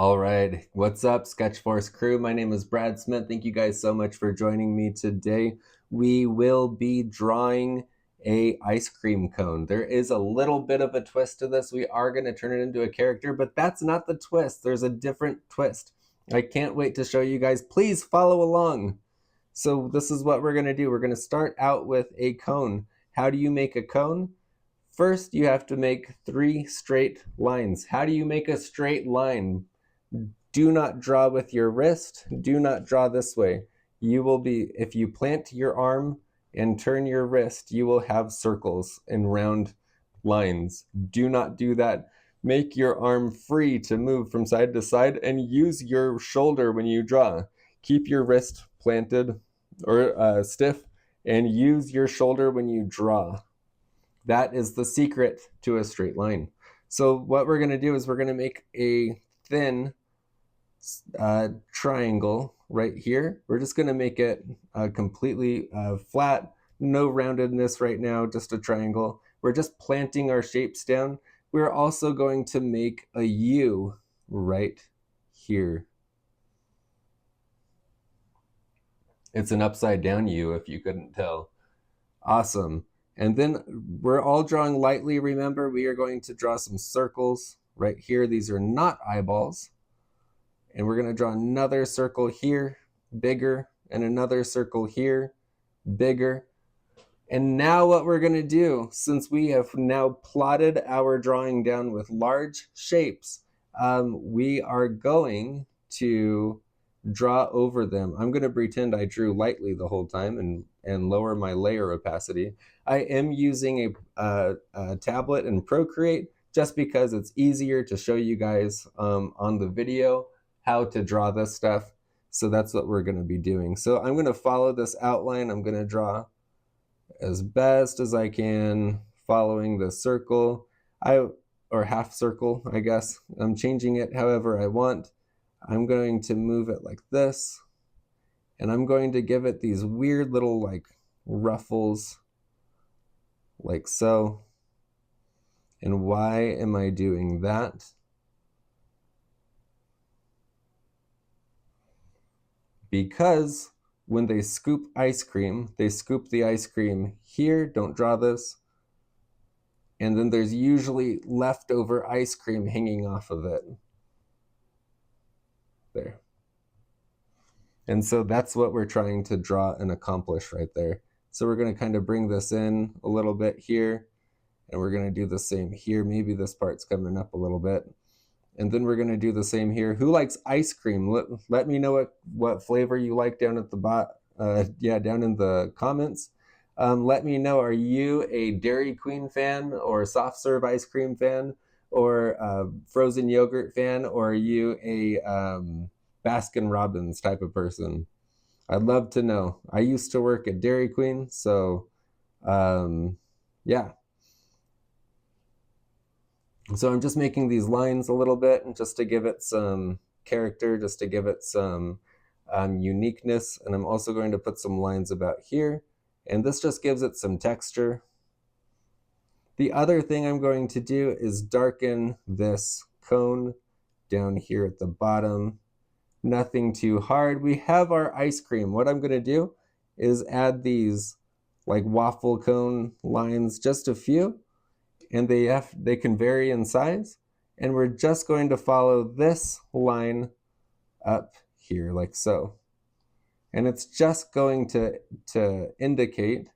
All right, what's up, Sketchforce crew? My name is Brad Smith. Thank you guys so much for joining me today. We will be drawing a ice cream cone. There is a little bit of a twist to this. We are going to turn it into a character, but that's not the twist. There's a different twist. I can't wait to show you guys. Please follow along. So this is what we're going to do. We're going to start out with a cone. How do you make a cone? First, you have to make 3 straight lines. How do you make a straight line? Do not draw with your wrist. Do not draw this way. You will be, if you plant your arm and turn your wrist, you will have circles and round lines. Do not do that. Make your arm free to move from side to side and use your shoulder when you draw. Keep your wrist planted or stiff and use your shoulder when you draw. That is the secret to a straight line. So what we're going to do is we're going to make a thin triangle right here. We're just going to make it completely flat, no roundedness right now, just a triangle. We're just planting our shapes down. We're also going to make a U right here. It's an upside down U if you couldn't tell. Awesome. And then we're all drawing lightly. Remember, we are going to draw some circles right here. These are not eyeballs. And we're going to draw another circle here, bigger, and another circle here, bigger. And now what we're going to do, since we have now plotted our drawing down with large shapes, we are going to draw over them. I'm going to pretend I drew lightly the whole time and lower my layer opacity. I am using a tablet in Procreate just because it's easier to show you guys on the video how to draw this stuff. So that's what we're going to be doing. So I'm going to follow this outline. I'm going to draw as best as I can, following the circle, or half circle, I guess. I'm changing it however I want. I'm going to move it like this, and I'm going to give it these weird little like ruffles, like so. And why am I doing that? Because when they scoop ice cream, they scoop the ice cream here, don't draw this, and then there's usually leftover ice cream hanging off of it. There. And so that's what we're trying to draw and accomplish right there. So we're going to kind of bring this in a little bit here, and we're going to do the same here. Maybe this part's coming up a little bit. And then we're going to do the same here. Who likes ice cream? Let me know what flavor you like down at the down in the comments. Let me know, are you a Dairy Queen fan or soft serve ice cream fan or frozen yogurt fan, or are you a Baskin Robbins type of person? I'd love to know. I used to work at Dairy Queen, so yeah. So I'm just making these lines a little bit and just to give it some character, just to give it some uniqueness. And I'm also going to put some lines about here. And this just gives it some texture. The other thing I'm going to do is darken this cone down here at the bottom. Nothing too hard. We have our ice cream. What I'm going to do is add these like waffle cone lines, just a few. And they can vary in size. And we're just going to follow this line up here like so. And it's just going to indicate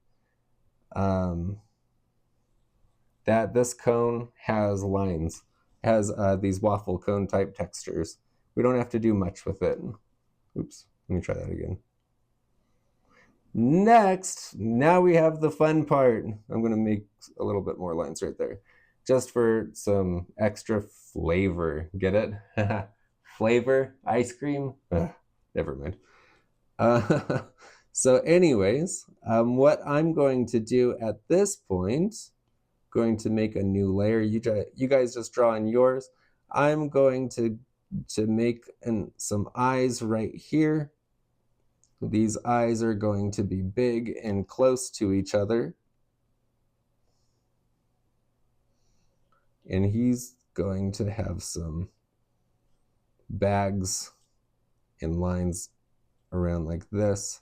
that this cone has lines, has these waffle cone type textures. We don't have to do much with it. Oops, let me try that again. Next, now we have the fun part. I'm going to make a little bit more lines right there, just for some extra flavor. Get it? Flavor, ice cream? Never mind. So anyways, what I'm going to do at this point, going to make a new layer. You guys just draw on yours. I'm going to make some eyes right here. These eyes are going to be big and close to each other. And he's going to have some bags and lines around like this.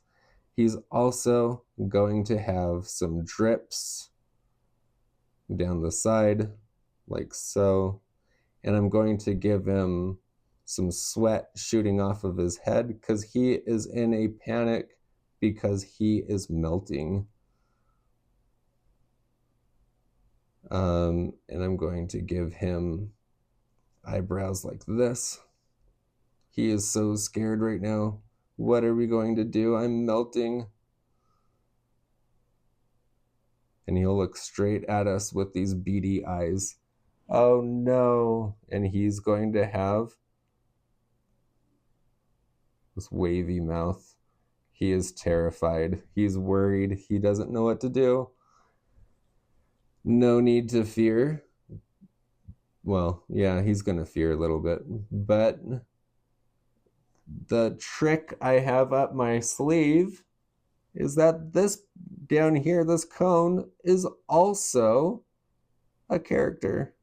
He's also going to have some drips down the side like so. And I'm going to give him some sweat shooting off of his head because he is in a panic because he is melting. And I'm going to give him eyebrows like this. He is so scared right now. What are we going to do? I'm melting. And he'll look straight at us with these beady eyes. Oh no. And he's going to have this wavy mouth. He is terrified. He's worried. He doesn't know what to do. No need to fear. Well, yeah, he's going to fear a little bit. But the trick I have up my sleeve is that this down here, this cone, is also a character.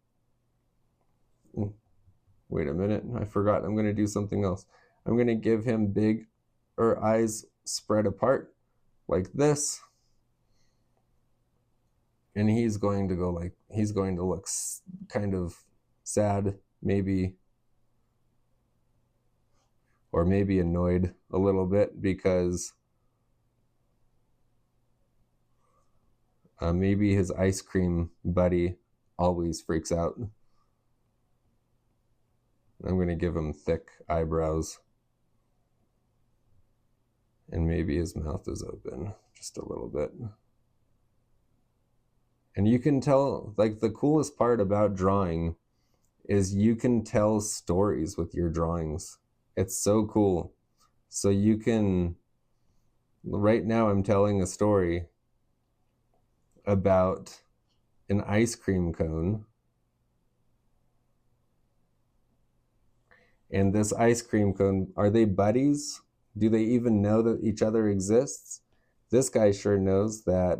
Wait a minute, I forgot. I'm going to do something else. I'm going to give him big or eyes spread apart like this. And he's going to go like, he's going to look kind of sad, maybe, or maybe annoyed a little bit because maybe his ice cream buddy always freaks out. I'm going to give him thick eyebrows. And maybe his mouth is open just a little bit. And you can tell, like, the coolest part about drawing is you can tell stories with your drawings. It's so cool. So you can, right now I'm telling a story about an ice cream cone. And this ice cream cone, are they buddies? Do they even know that each other exists? This guy sure knows that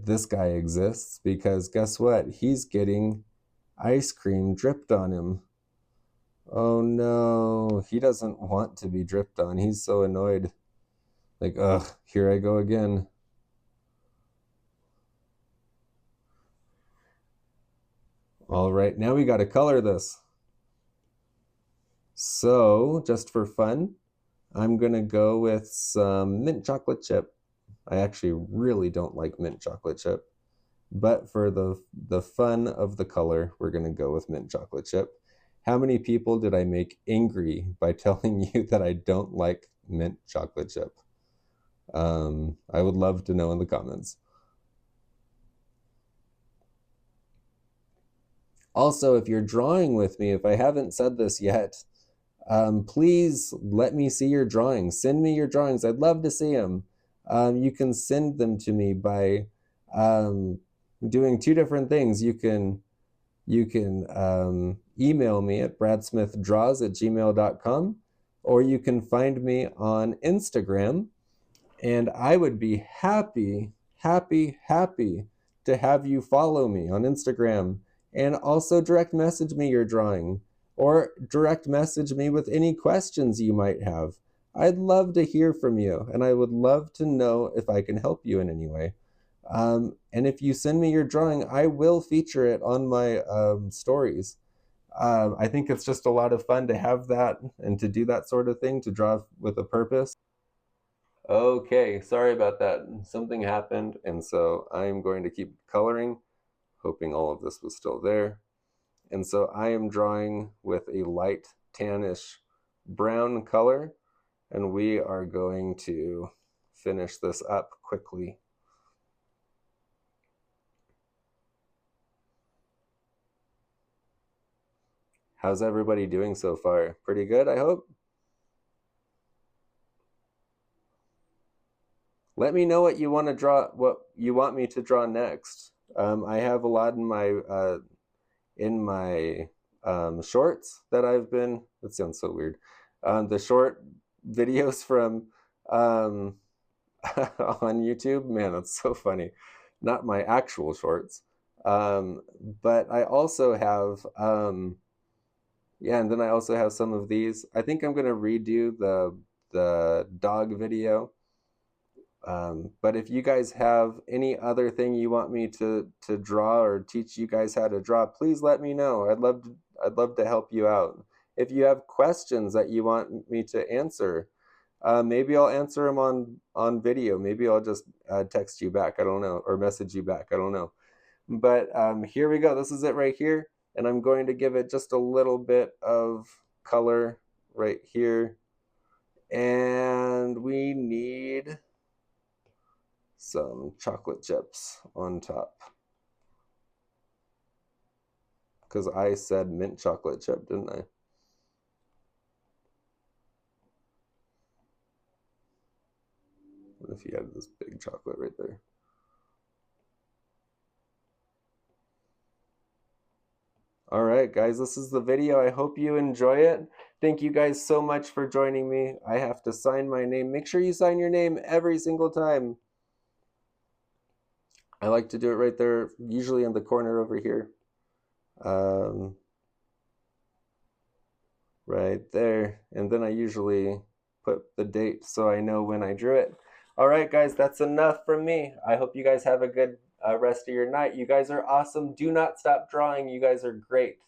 this guy exists because guess what? He's getting ice cream dripped on him. Oh no, he doesn't want to be dripped on. He's so annoyed. Like, ugh, here I go again. All right, now we got to color this. So, just for fun, I'm going to go with some mint chocolate chip. I actually really don't like mint chocolate chip, but for the fun of the color, we're going to go with mint chocolate chip. How many people did I make angry by telling you that I don't like mint chocolate chip? I would love to know in the comments. Also, if you're drawing with me, if I haven't said this yet, please let me see your drawings. Send me your drawings. I'd love to see them. You can send them to me by doing two different things. You can email me at bradsmithdraws@gmail.com, or you can find me on Instagram, and I would be happy to have you follow me on Instagram, and also direct message me your drawing, or direct message me with any questions you might have. I'd love to hear from you, and I would love to know if I can help you in any way. And if you send me your drawing, I will feature it on my stories. I think it's just a lot of fun to have that and to do that sort of thing, to draw with a purpose. Okay, sorry about that. Something happened, and so I'm going to keep coloring, hoping all of this was still there. And so I am drawing with a light tannish brown color, and we are going to finish this up quickly. How's everybody doing so far? Pretty good, I hope? Let me know what you want to draw, what you want me to draw next. I have a lot in my shorts that I've been, that sounds so weird, the short videos from on YouTube. Man, that's so funny. Not my actual shorts. But I also have, yeah, and then I also have some of these. I think I'm gonna redo the dog video. But if you guys have any other thing you want me to draw or teach you guys how to draw, please let me know. I'd love to help you out. If you have questions that you want me to answer, maybe I'll answer them on video. Maybe I'll just text you back. I don't know, or message you back. I don't know. But here we go. This is it right here, and I'm going to give it just a little bit of color right here, and we need some chocolate chips on top, because I said mint chocolate chip, didn't I? What if you had this big chocolate right there? All right, guys, this is the video. I hope you enjoy it. Thank you guys so much for joining me. I have to sign my name. Make sure you sign your name every single time. I like to do it right there, usually in the corner over here. Right there. And then I usually put the date so I know when I drew it. All right, guys, that's enough from me. I hope you guys have a good rest of your night. You guys are awesome. Do not stop drawing. You guys are great.